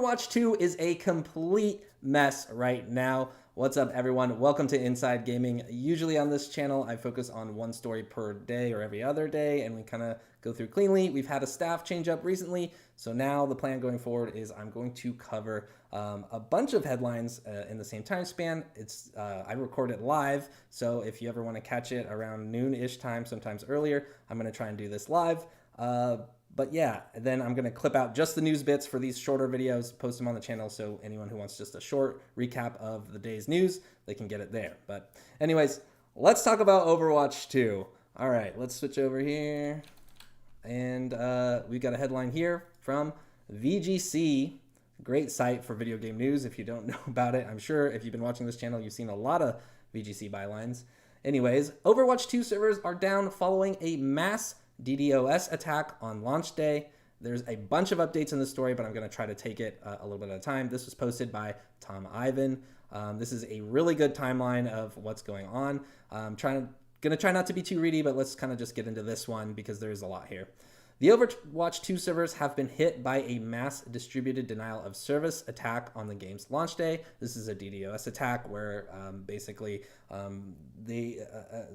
Overwatch 2 is a complete mess right now. What's up, everyone? Welcome to Inside Gaming. Usually on this channel, I focus on one story per day or every other day, and we kind of go through cleanly. We've had a staff change up recently, so now the plan going forward is I'm going to cover a bunch of headlines in the same time span. I record it live, so if you ever want to catch it around noon-ish time, sometimes earlier, I'm going to try and do this live. But yeah, then I'm going to clip out just the news bits for these shorter videos, post them on the channel, so anyone who wants just a short recap of the day's news, they can get it there. But anyways, let's talk about Overwatch 2. All right, let's switch over here. And we've got a headline here from VGC, great site for video game news. If you don't know about it, I'm sure if you've been watching this channel, you've seen a lot of VGC bylines. Anyways, Overwatch 2 servers are down following a mass DDoS attack on launch day. There's a bunch of updates in the story, but I'm going to try to take it a little bit at a time. This was posted by Tom Ivan. This is a really good timeline of what's going on. I'm going to try not to be too ready, but let's kind of just get into this one because there is a lot here. The Overwatch 2 servers have been hit by a mass distributed denial of service attack on the game's launch day. This is a DDoS attack where basically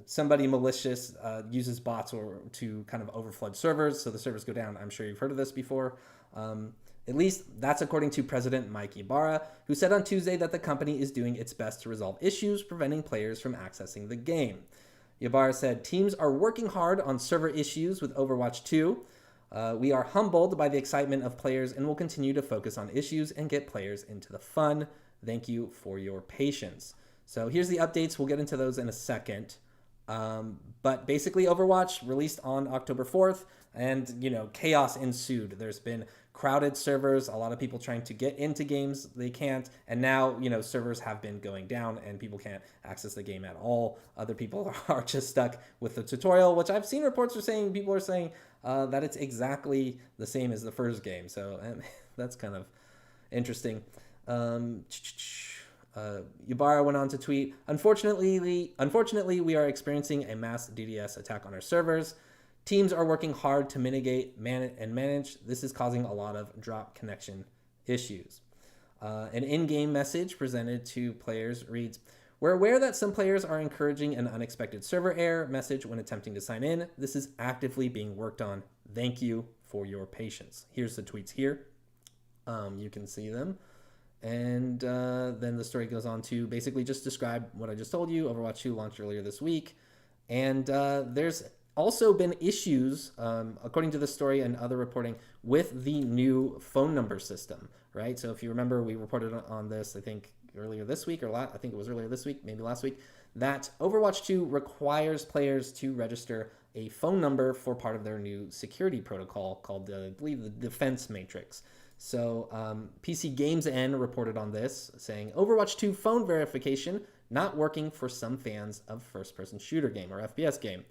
somebody malicious uses bots to kind of overflood servers, so the servers go down. I'm sure you've heard of this before. At least that's according to President Mike Ibarra, who said on Tuesday that the company is doing its best to resolve issues preventing players from accessing the game. Ibarra said, "Teams are working hard on server issues with Overwatch 2. We are humbled by the excitement of players and will continue to focus on issues and get players into the fun. Thank you for your patience." So here's the updates. We'll get into those in a second. But basically Overwatch released on October 4th and, chaos ensued. There's been crowded servers, a lot of people trying to get into games they can't, and now, servers have been going down and people can't access the game at all. Other people are just stuck with the tutorial, which I've seen reports are saying, people are saying that it's exactly the same as the first game. So that's kind of interesting. Ibarra went on to tweet, Unfortunately, we are experiencing a mass DDoS attack on our servers. Teams are working hard to mitigate and manage. This is causing a lot of drop connection issues." An in-game message presented to players reads, "We're aware that some players are encouraging an unexpected server error message when attempting to sign in. This is actively being worked on. Thank you for your patience." Here's the tweets here. You can see them. And then the story goes on to basically just describe what I just told you. Overwatch 2 launched earlier this week. And there's also been issues, according to the story and other reporting, with the new phone number system, right? So if you remember, we reported on this, I think, earlier this week, I think it was earlier this week, maybe last week, that Overwatch 2 requires players to register a phone number for part of their new security protocol called, I believe, the Defense Matrix. So PCGamesN reported on this, saying, "Overwatch 2 phone verification not working for some fans of first-person shooter game or FPS game."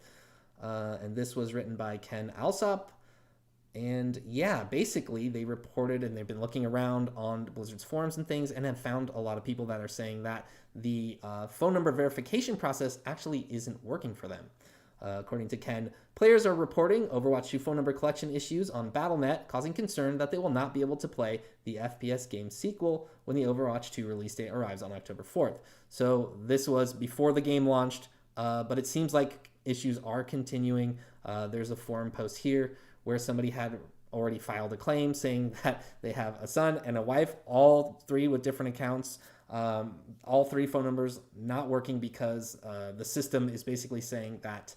And this was written by Ken Alsop. And yeah, basically they reported, and they've been looking around on Blizzard's forums and things, and have found a lot of people that are saying that the phone number verification process actually isn't working for them. According to Ken, players are reporting Overwatch 2 phone number collection issues on Battle.net, causing concern that they will not be able to play the FPS game sequel when the Overwatch 2 release date arrives on October 4th. So this was before the game launched, but it seems like issues are continuing. There's a forum post here where somebody had already filed a claim saying that they have a son and a wife, all three with different accounts, all three phone numbers not working because the system is basically saying that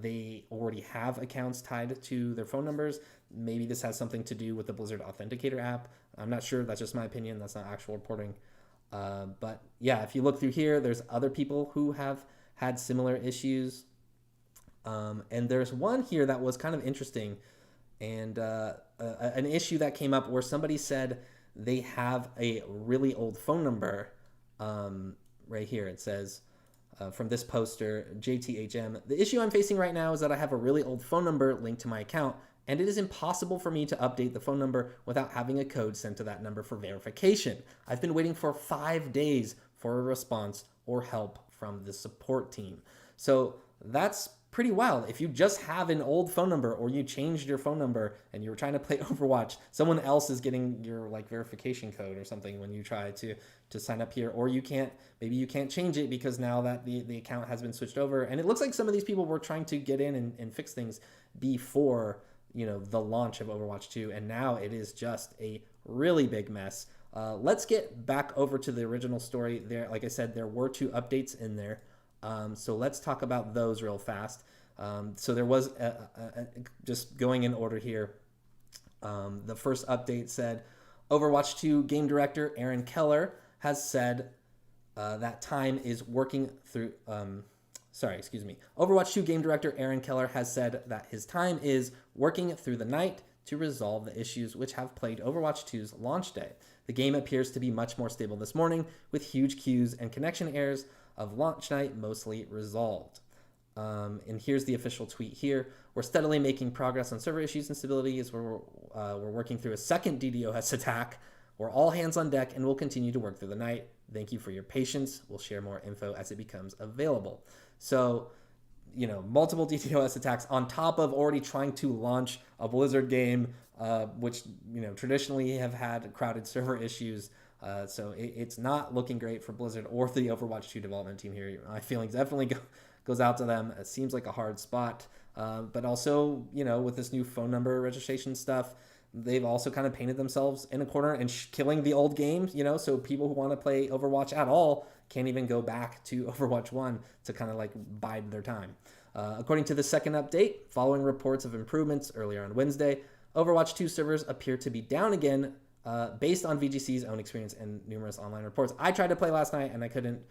they already have accounts tied to their phone numbers. Maybe this has something to do with the Blizzard Authenticator app. I'm not sure. That's just my opinion. That's not actual reporting. But yeah, if you look through here, there's other people who have had similar issues. And there's one here that was kind of interesting, and an issue that came up where somebody said they have a really old phone number. Right here it says, from this poster, JTHM, "The issue I'm facing right now is that I have a really old phone number linked to my account, and it is impossible for me to update the phone number without having a code sent to that number for verification. I've been waiting for 5 days for a response or help from the support team." So that's pretty wild. If you just have an old phone number or you changed your phone number and you were trying to play Overwatch, someone else is getting your like verification code or something when you try to sign up here, or maybe you can't change it because now that the account has been switched over. And it looks like some of these people were trying to get in and fix things before, the launch of Overwatch 2, and now it is just a really big mess. Let's get back over to the original story. There, like I said, there were 2 updates in there. So let's talk about those real fast. So there was just going in order here. The first update said Overwatch 2 game director Aaron Keller has said that time is working through. Overwatch 2 game director Aaron Keller has said that his time is working through the night to resolve the issues which have plagued Overwatch 2's launch day. The game appears to be much more stable this morning, with huge queues and connection errors of launch night mostly resolved. And here's the official tweet here. We're steadily making progress on server issues and stability as we're working through a second DDoS attack. We're all hands on deck and we'll continue to work through the night. Thank you for your patience. We'll share more info as it becomes available. So, multiple DDoS attacks on top of already trying to launch a Blizzard game, which, traditionally have had crowded server issues. So it's not looking great for Blizzard or the Overwatch 2 development team here. My feelings definitely goes out to them. It seems like a hard spot. But also, with this new phone number registration stuff, they've also kind of painted themselves in a corner and killing the old games, so people who want to play Overwatch at all can't even go back to Overwatch 1 to kind of like bide their time. According to the second update, following reports of improvements earlier on Wednesday, Overwatch 2 servers appear to be down again, based on VGC's own experience and numerous online reports. I tried to play last night and I couldn't.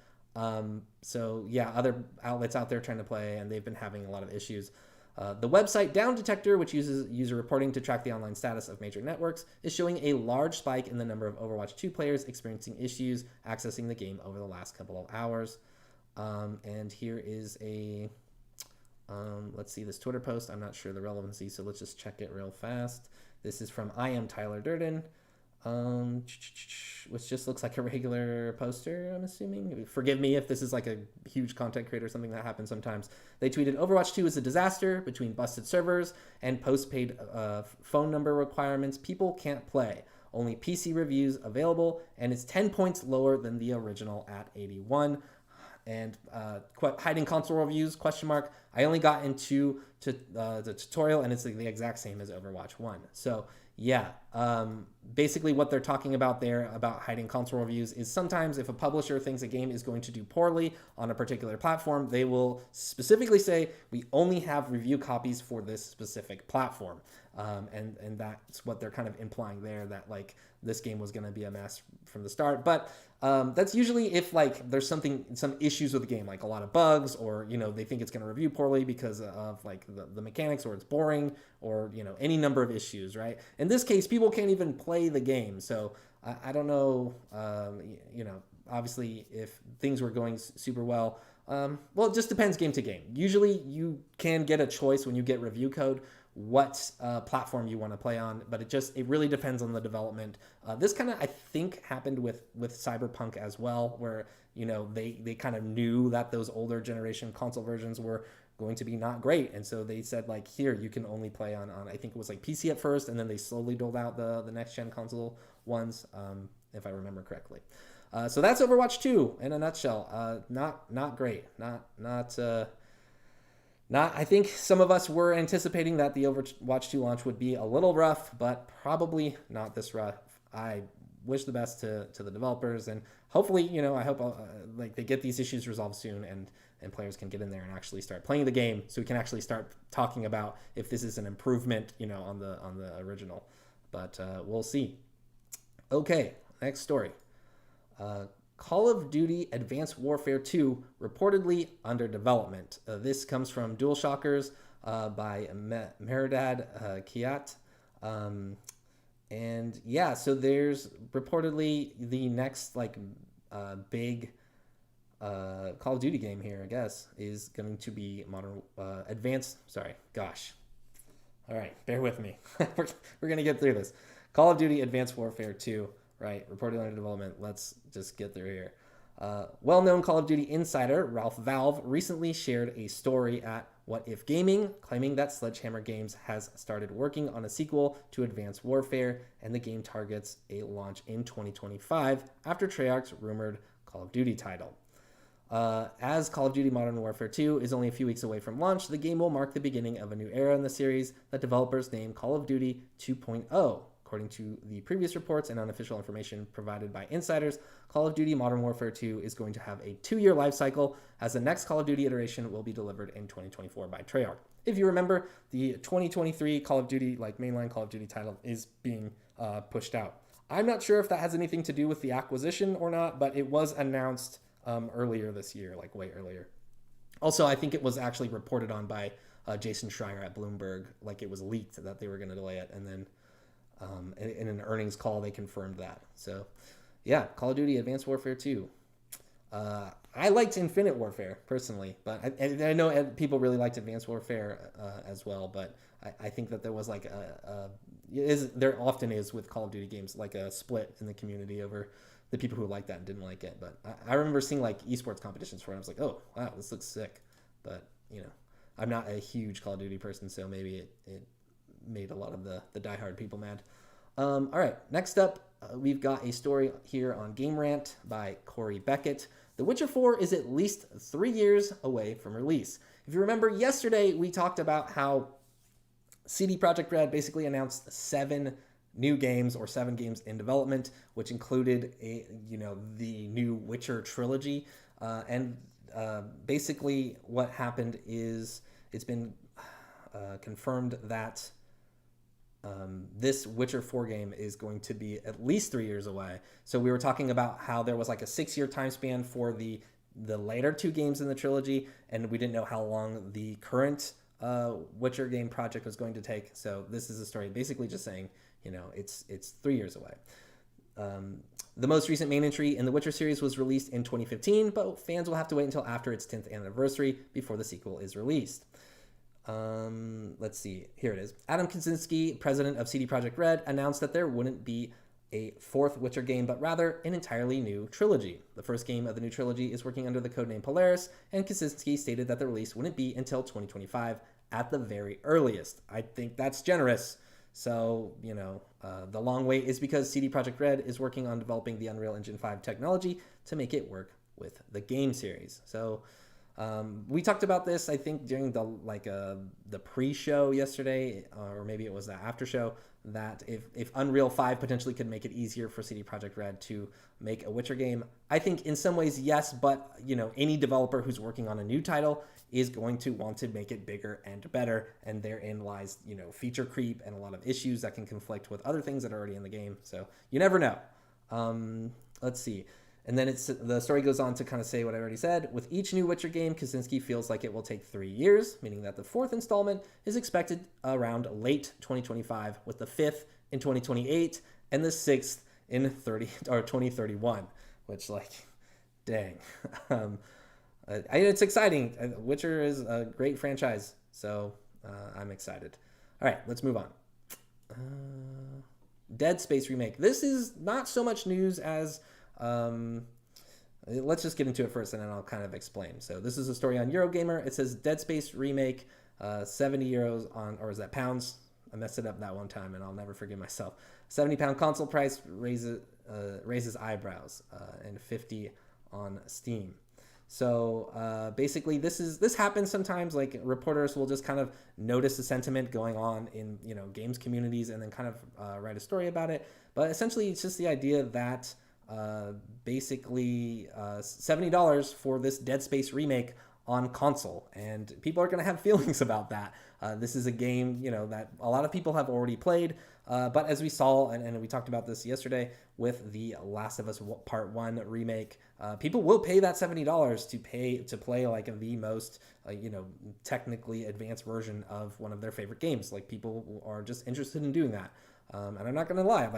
So yeah, other outlets out there trying to play and they've been having a lot of issues. The website Down Detector, which uses user reporting to track the online status of major networks, is showing a large spike in the number of Overwatch 2 players experiencing issues accessing the game over the last couple of hours. And here is let's see this Twitter post. I'm not sure the relevancy, so let's just check it real fast. This is from I Am Tyler Durden. Which just looks like a regular poster, I'm assuming. Forgive me if this is like a huge content creator or something that happens sometimes. They tweeted, Overwatch 2 is a disaster between busted servers and postpaid phone number requirements. People can't play. Only PC reviews available, and it's 10 points lower than the original at 81. And hiding console reviews, ? I only got into the tutorial, and it's the exact same as Overwatch 1. So yeah, basically what they're talking about there about hiding console reviews is sometimes if a publisher thinks a game is going to do poorly on a particular platform, they will specifically say, we only have review copies for this specific platform. And that's what they're kind of implying there, that like this game was going to be a mess from the start. But that's usually if like there's some issues with the game, like a lot of bugs, or they think it's going to review poorly because of like the mechanics, or it's boring, or any number of issues, right? In this case, people can't even play the game, so I don't know. Obviously, if things were going super well, well, it just depends game to game. Usually, you can get a choice when you get review code what platform you want to play on, but it really depends on the development. This kind of, I think, happened with Cyberpunk as well, where they kind of knew that those older generation console versions were going to be not great, and so they said like, here, you can only play on I think it was like PC at first, and then they slowly doled out the next gen console ones, if I remember correctly. So that's Overwatch 2 in a nutshell. Not great. I think some of us were anticipating that the Overwatch 2 launch would be a little rough, but probably not this rough. I wish the best to the developers, and hopefully, I hope like they get these issues resolved soon, and players can get in there and actually start playing the game, so we can actually start talking about if this is an improvement, on the original. But we'll see. Okay, next story. Call of Duty Advanced Warfare 2 reportedly under development. This comes from DualShockers by Meredad Kiat. And yeah, so there's reportedly the next big Call of Duty game here, I guess, is going to be All right, bear with me. We're going to get through this. Call of Duty Advanced Warfare 2. Right, reported under development. Let's just get through here. Well-known Call of Duty insider Ralph Valve recently shared a story at What If Gaming, claiming that Sledgehammer Games has started working on a sequel to Advanced Warfare, and the game targets a launch in 2025 after Treyarch's rumored Call of Duty title. As Call of Duty Modern Warfare 2 is only a few weeks away from launch, the game will mark the beginning of a new era in the series that developers name Call of Duty 2.0. According to the previous reports and unofficial information provided by insiders, Call of Duty Modern Warfare 2 is going to have a 2-year life cycle, as the next Call of Duty iteration will be delivered in 2024 by Treyarch. If you remember, the 2023 Call of Duty, mainline Call of Duty title is being pushed out. I'm not sure if that has anything to do with the acquisition or not, but it was announced earlier this year, way earlier. Also, I think it was actually reported on by Jason Schreier at Bloomberg, it was leaked that they were going to delay it, and then in an earnings call they confirmed that. So yeah, Call of Duty Advanced Warfare 2. I liked Infinite Warfare personally, but I know people really liked Advanced Warfare as well, but I think that there was there often is with Call of Duty games, a split in the community over the people who liked that and didn't like it. But I remember seeing esports competitions for it. I was like, oh wow, this looks sick. But I'm not a huge Call of Duty person, so maybe it made a lot of the diehard people mad. All right, next up, we've got a story here on GameRant by Corey Beckett. The Witcher 4 is at least 3 years away from release. If you remember, yesterday we talked about how CD Projekt Red basically announced 7 new games, or 7 games in development, which included the new Witcher trilogy. And basically what happened is it's been confirmed that this Witcher 4 game is going to be at least 3 years away. So we were talking about how there was a 6-year time span for the later 2 games in the trilogy, and we didn't know how long the current Witcher game project was going to take. So this is a story basically just saying, it's 3 years away. The most recent main entry in the Witcher series was released in 2015, but fans will have to wait until after its 10th anniversary before the sequel is released. Let's see. Here it is. Adam Kaczynski, president of CD Projekt Red, announced that there wouldn't be a 4th Witcher game, but rather an entirely new trilogy. The first game of the new trilogy is working under the codename Polaris, and Kaczynski stated that the release wouldn't be until 2025 at the very earliest. I think that's generous. So, the long wait is because CD Projekt Red is working on developing the Unreal Engine 5 technology to make it work with the game series. So, we talked about this, I think, during the pre-show yesterday, or maybe it was the after show, that if Unreal 5 potentially could make it easier for CD Projekt Red to make a Witcher game, I think in some ways, yes, but, any developer who's working on a new title is going to want to make it bigger and better, and therein lies, feature creep and a lot of issues that can conflict with other things that are already in the game. So you never know. Let's see. And then the story goes on to kind of say what I already said. With each new Witcher game, Kaczynski feels like it will take 3 years, meaning that the 4th installment is expected around late 2025, with the 5th in 2028 and the 6th in 2031, which dang. It's exciting. Witcher is a great franchise, so I'm excited. All right, let's move on. Dead Space Remake. This is not so much news as... let's just get into it first, and then I'll kind of explain. So this is a story on Eurogamer. It says Dead Space Remake, 70 euros on, or is that pounds? I messed it up that one time, and I'll never forgive myself. 70-pound console price raises eyebrows, and 50 on Steam. So basically, this happens sometimes. Reporters will just kind of notice the sentiment going on in games communities, and then kind of write a story about it. But essentially, it's just the idea that basically $70 for this Dead Space remake on console, and people are going to have feelings about that. This is a game that a lot of people have already played, but as we saw, and we talked about this yesterday with the Last of Us Part 1 remake, people will pay that $70 to play the most technically advanced version of one of their favorite games. People are just interested in doing that. And I'm not going to lie,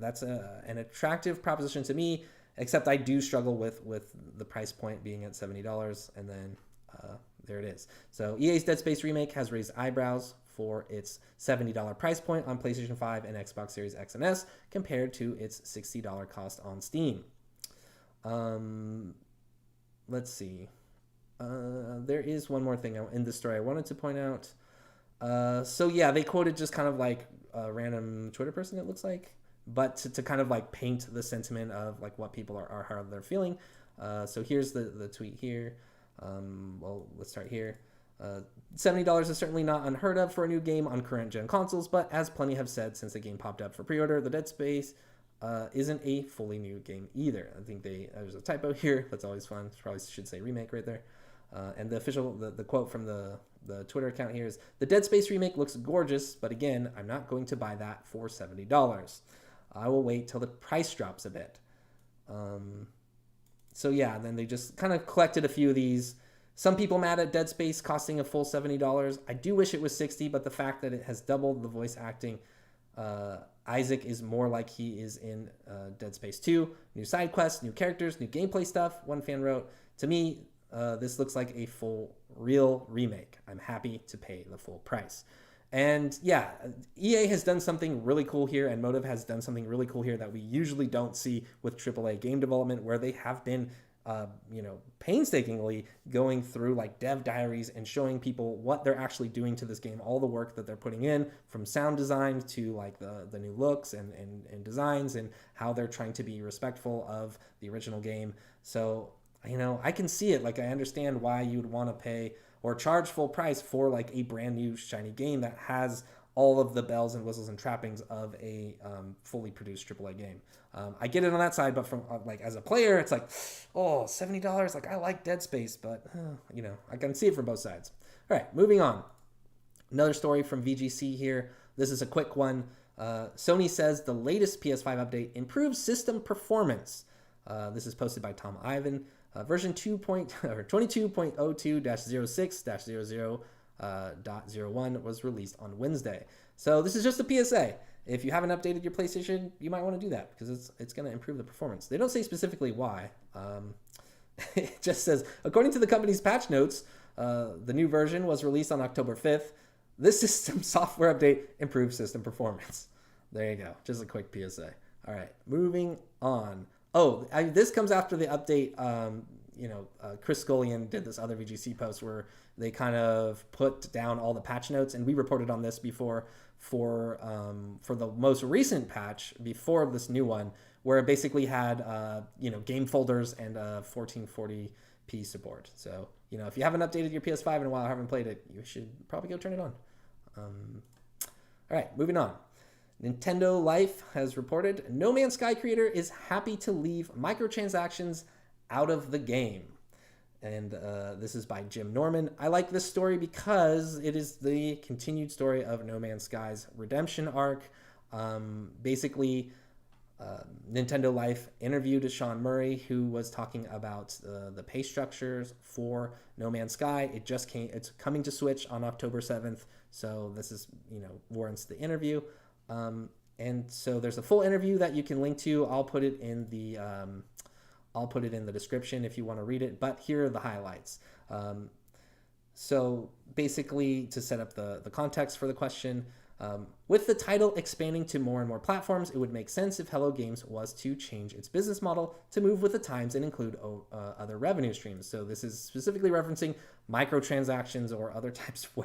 that's an attractive proposition to me, except I do struggle with the price point being at $70, and then there it is. So EA's Dead Space Remake has raised eyebrows for its $70 price point on PlayStation 5 and Xbox Series X and S, compared to its $60 cost on Steam. Let's see. There is one more thing in this story I wanted to point out. So yeah, they quoted just kind of like a random Twitter person, it looks like, but to kind of like paint the sentiment of like what people are how they're feeling. So here's the tweet here. Well, let's start here. $70 is certainly not unheard of for a new game on current gen consoles, but as plenty have said since the game popped up for pre-order, the Dead Space isn't a fully new game either. I think there's a typo here. That's always fun. Probably should say remake right there. And the quote from the Twitter account here is, "The Dead Space remake looks gorgeous, but again, I'm not going to buy that for $70. I will wait till the price drops a bit." So yeah, then they just kind of collected a few of these. Some people mad at Dead Space costing a full $70. I do wish it was $60, but the fact that it has doubled the voice acting, Isaac is more like he is in Dead Space 2. New side quests, new characters, new gameplay stuff, one fan wrote. To me, this looks like a full, real remake. I'm happy to pay the full price. And yeah, EA has done something really cool here, and Motive has done something really cool here that we usually don't see with AAA game development, where they have been painstakingly going through like dev diaries and showing people what they're actually doing to this game, all the work that they're putting in, from sound design to like the new looks and designs, and how they're trying to be respectful of the original game. So, I can see it. Like, I understand why you would want to pay or charge full price for like a brand new shiny game that has all of the bells and whistles and trappings of a fully produced AAA game. I get it on that side, but from like as a player, it's like, oh, $70. Like, I like Dead Space, but I can see it from both sides. All right, moving on. Another story from VGC here. This is a quick one. Sony says the latest PS5 update improves system performance. This is posted by Tom Ivan. Version 22.02-06-00.01 was released on Wednesday. So this is just a PSA. If you haven't updated your PlayStation, you might want to do that because it's going to improve the performance. They don't say specifically why. It just says, according to the company's patch notes, the new version was released on October 5th. This system software update improves system performance. There you go. Just a quick PSA. All right, moving on. Oh, this comes after the update. Chris Scullion did this other VGC post where they kind of put down all the patch notes, and we reported on this before for the most recent patch before this new one, where it basically had game folders and 1440p support. So if you haven't updated your PS5 in a while, haven't played it, you should probably go turn it on. All right, moving on. Nintendo Life has reported No Man's Sky creator is happy to leave microtransactions out of the game. And this is by Jim Norman. I like this story because it is the continued story of No Man's Sky's redemption arc. Basically, Nintendo Life interviewed Sean Murray, who was talking about the pay structures for No Man's Sky. It's coming to Switch on October 7th. So this is, warrants the interview. And so there's a full interview that you can link to. I'll put it in the description if you want to read it, but here are the highlights. So basically, to set up the context for the question, with the title expanding to more and more platforms, it would make sense if Hello Games was to change its business model to move with the times and include other revenue streams. So this is specifically referencing microtransactions or other types of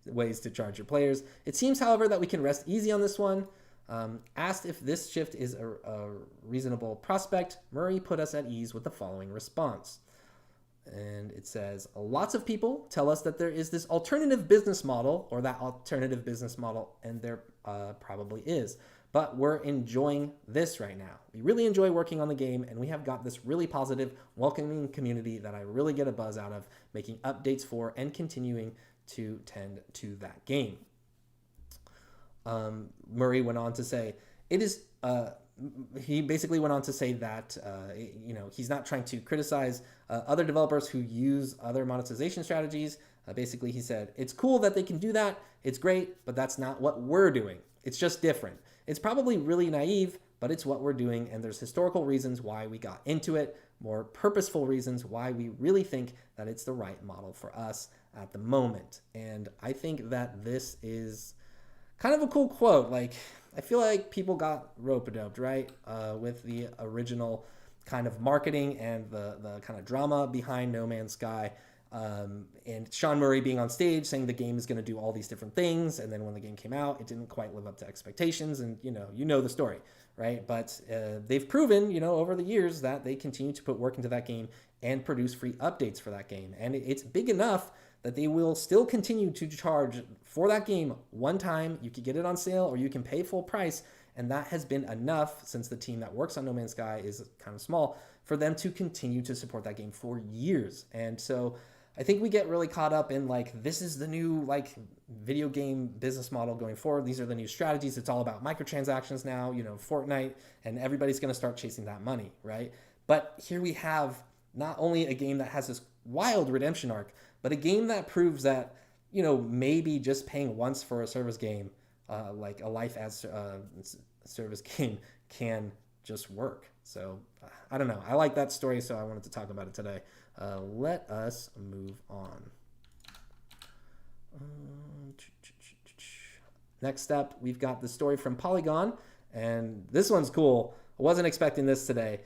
ways to charge your players. It seems, however, that we can rest easy on this one. Asked if this shift is a reasonable prospect, Murray put us at ease with the following response. And it says, lots of people tell us that there is this alternative business model or that alternative business model, and there probably is. But we're enjoying this right now. We really enjoy working on the game, and we have got this really positive, welcoming community that I really get a buzz out of making updates for and continuing to tend to that game. Murray went on to say, he basically went on to say that, he's not trying to criticize other developers who use other monetization strategies. Basically, he said, it's cool that they can do that. It's great, but that's not what we're doing. It's just different. It's probably really naive, but it's what we're doing. And there's historical reasons why we got into it, more purposeful reasons why we really think that it's the right model for us at the moment. And I think that this is kind of a cool quote. Like, I feel like people got rope-a-doped, right? With the original kind of marketing and the kind of drama behind No Man's Sky. And Sean Murray being on stage saying the game is going to do all these different things, and then when the game came out, it didn't quite live up to expectations, and you know the story, right? But they've proven, over the years that they continue to put work into that game and produce free updates for that game, and it's big enough that they will still continue to charge for that game one time. You can get it on sale, or you can pay full price, and that has been enough, since the team that works on No Man's Sky is kind of small, for them to continue to support that game for years. And so I think we get really caught up in this is the new video game business model going forward. These are the new strategies. It's all about microtransactions now, Fortnite, and everybody's going to start chasing that money, right? But here we have not only a game that has this wild redemption arc, but a game that proves that, maybe just paying once for a service game, like a life as service game, can just work. So I don't know. I like that story, so I wanted to talk about it today. Let us move on. Next up, we've got the story from Polygon, and this one's cool. I wasn't expecting this today.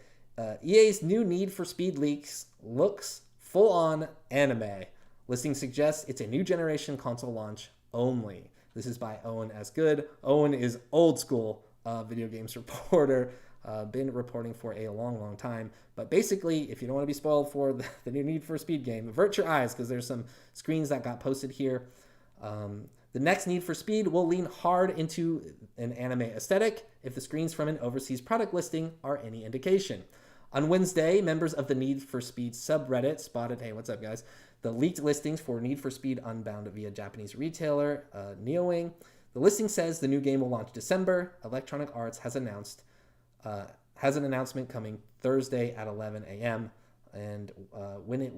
EA's new Need for Speed leaks looks full-on anime. Listing suggests it's a new generation console launch only. This is by Owen As Good. Owen is old school video games reporter. Been reporting for a long time. But basically, if you don't want to be spoiled for the new Need for Speed game, avert your eyes, because there's some screens that got posted here. The next Need for Speed will lean hard into an anime aesthetic, if the screens from an overseas product listing are any indication. On Wednesday, members of the Need for Speed subreddit spotted, hey, what's up, guys? The leaked listings for Need for Speed Unbound via Japanese retailer Neowing. The listing says the new game will launch December. Electronic Arts has an announcement coming Thursday at 11 a.m. and when it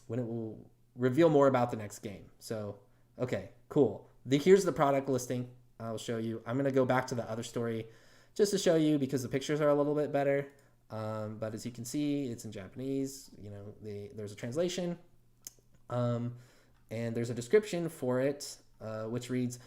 will reveal more about the next game. So, okay, cool. Here's the product listing. I'll show you. I'm gonna go back to the other story just to show you, because the pictures are a little bit better. But as you can see, it's in Japanese. There's a translation, and there's a description for it, which reads,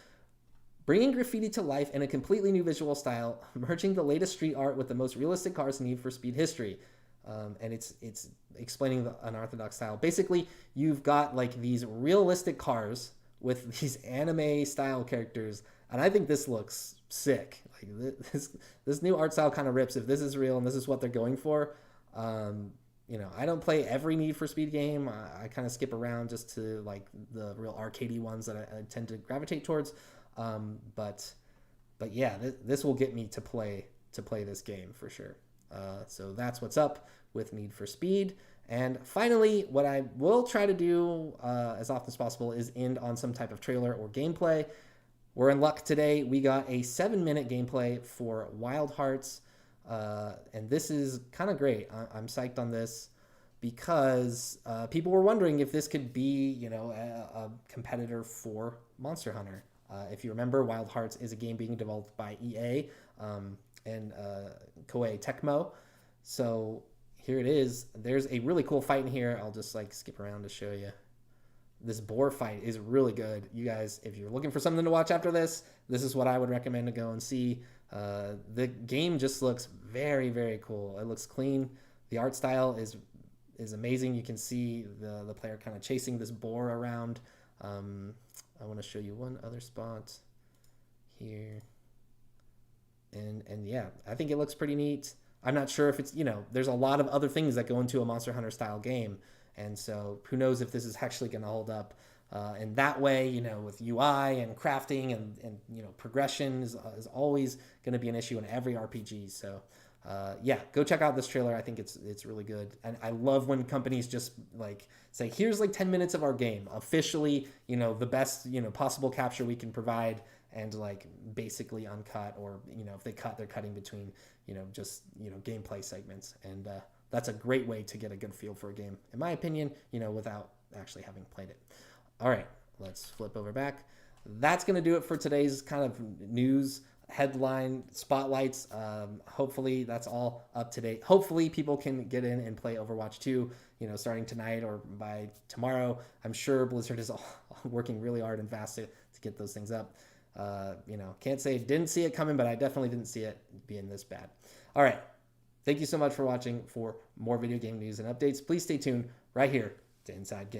bringing graffiti to life in a completely new visual style, merging the latest street art with the most realistic cars in Need for Speed history. And it's explaining the unorthodox style. Basically, you've got these realistic cars with these anime style characters, and I think this looks sick. This new art style kind of rips if this is real and this is what they're going for. I don't play every Need for Speed game. I kind of skip around just to the real arcadey ones that I tend to gravitate towards. But yeah, this will get me to play this game for sure. So that's what's up with Need for Speed. And finally, what I will try to do as often as possible is end on some type of trailer or gameplay. We're in luck today. We got a 7-minute gameplay for Wild Hearts, and this is kind of great. I'm psyched on this because people were wondering if this could be, a competitor for Monster Hunter. If you remember, Wild Hearts is a game being developed by EA and Koei Tecmo. So here it is. There's a really cool fight in here. I'll just skip around to show you. This boar fight is really good. You guys, if you're looking for something to watch after this is what I would recommend to go and see. The game just looks very, very cool. It looks clean. The art style is amazing. You can see the player kind of chasing this boar around. I want to show you one other spot here. And yeah, I think it looks pretty neat. I'm not sure if it's, there's a lot of other things that go into a Monster Hunter style game. And so who knows if this is actually going to hold up. And that way, with UI and crafting and progression is always going to be an issue in every RPG. So yeah, go check out this trailer. I think it's really good. And I love when companies just say, here's 10 minutes of our game, officially, the best, possible capture we can provide, and basically uncut, or, if they cut, they're cutting between, just, gameplay segments. And that's a great way to get a good feel for a game, in my opinion, without actually having played it. All right, let's flip over back. That's going to do it for today's kind of news headline spotlights. Hopefully that's all up to date. Hopefully people can get in and play Overwatch 2, starting tonight or by tomorrow. I'm sure Blizzard is all working really hard and fast to get those things up. Can't say didn't see it coming, but I definitely didn't see it being this bad. All right. Thank you so much for watching. For more video game news and updates, please stay tuned right here to Inside Game.